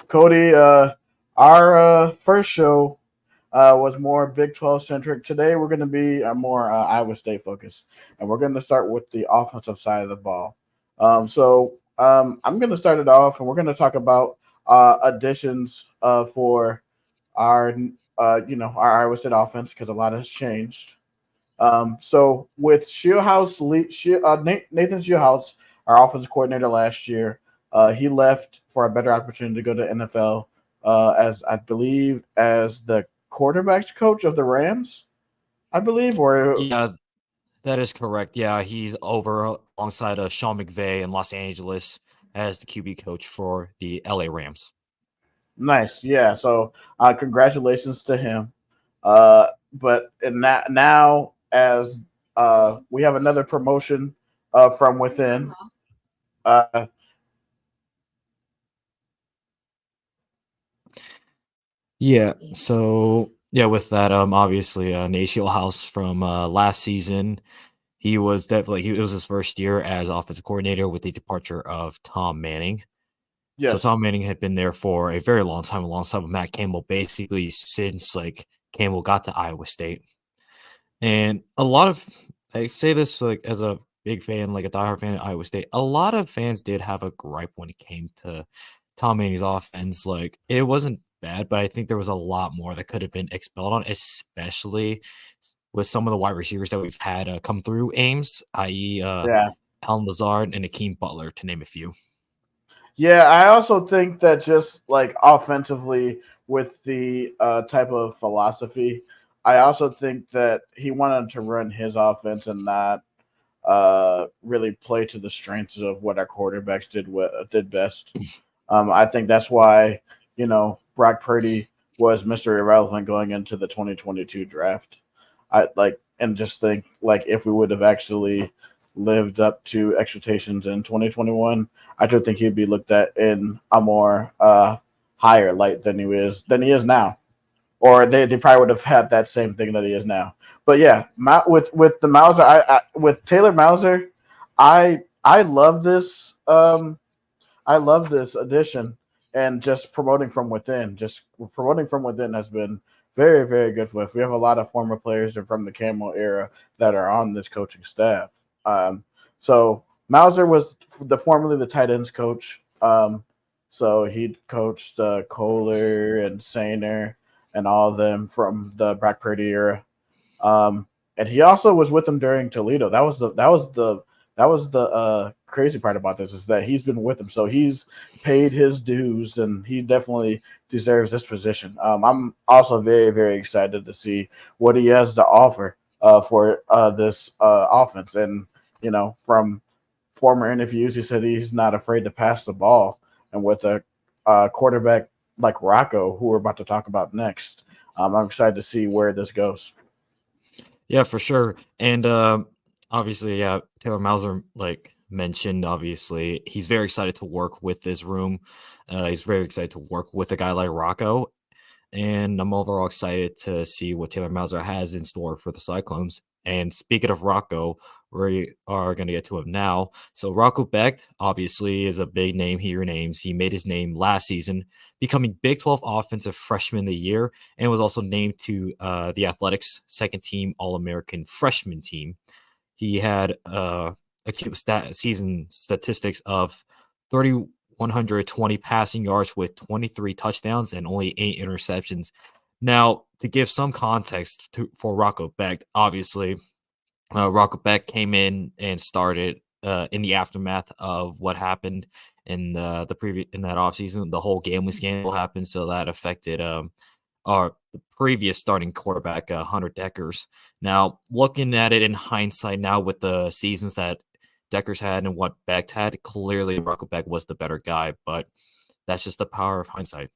Cody, our first show was more Big 12 centric. Today we're going to be more Iowa State focused, and we're going to start with the offensive side of the ball. I'm going to start it off, and we're going to talk about additions for our our Iowa State offense because a lot has changed. So with Nathan Shieldhouse, our offensive coordinator last year, he left for a better opportunity to go to NFL as I believe as the quarterbacks coach of the Rams, I believe. Or Yeah, that is correct. Yeah, he's over alongside Sean McVay in Los Angeles as the QB coach for the LA Rams. nice, yeah. So congratulations to him. But now as we have another promotion from within. Uh, Yeah, so yeah, with that, obviously, Nate House from last season, he was definitely it was his first year as offensive coordinator with the departure of Tom Manning. So yes. Tom Manning had been there for a very long time, alongside with Matt Campbell, basically since like Campbell got to Iowa State. And a lot of I say this like as a big fan, like a diehard fan of Iowa State, a lot of fans did have a gripe when it came to Tom Manning's offense. Like it wasn't bad, but I think there was a lot more that could have been expelled on, especially with some of the wide receivers that we've had come through Ames, i.e., Yeah. Alan Lazard and Akeem Butler, to name a few. Yeah, I also think that just like offensively with the type of philosophy, I also think that he wanted to run his offense and not really play to the strengths of what our quarterbacks did best. I think that's why Brock Purdy was Mr. Irrelevant going into the 2022 draft. I like and just think like if we would have actually lived up to expectations in 2021, I do think he'd be looked at in a more higher light than he is now. Or they probably would have had that same thing that he is now. But yeah, with the Mauser, with Taylor Mauser, I love this. I love this addition and just promoting from within. Just promoting from within has been very, very good for us. We have a lot of former players from the Camo era that are on this coaching staff. So Mauser was formerly the tight ends coach. So he coached Kohler and Sainer and all of them from the Brock Purdy era. And he also was with them during Toledo. That was the crazy part about this is that he's been with them, so he's paid his dues, and he definitely deserves this position. I'm also very, very excited to see what he has to offer for this offense. And from former interviews, he said he's not afraid to pass the ball, and with a quarterback like Rocco, who we're about to talk about next, I'm excited to see where this goes. Yeah, for sure. And obviously, yeah, Taylor Mauser, like mentioned, obviously, he's very excited to work with this room. He's very excited to work with a guy like Rocco. And I'm overall excited to see what Taylor Mauser has in store for the Cyclones. And speaking of Rocco, we are going to get to him now. So Rocco Beck obviously is a big name here names. He made his name last season, becoming Big 12 Offensive Freshman of the Year, and was also named to the Athletics second team All-American freshman team. He had season statistics of 3,120 passing yards with 23 touchdowns and only 8 interceptions. Now, to give some context for Rocco Beck, obviously, Rocco Beck came in and started in the aftermath of what happened in the previous in that offseason. The whole gambling scandal happened, so that affected our the previous starting quarterback, Hunter Deckers. Now, looking at it in hindsight, now with the seasons that Deckers had and what Beck had, clearly Rocco Beck was the better guy, but that's just the power of hindsight.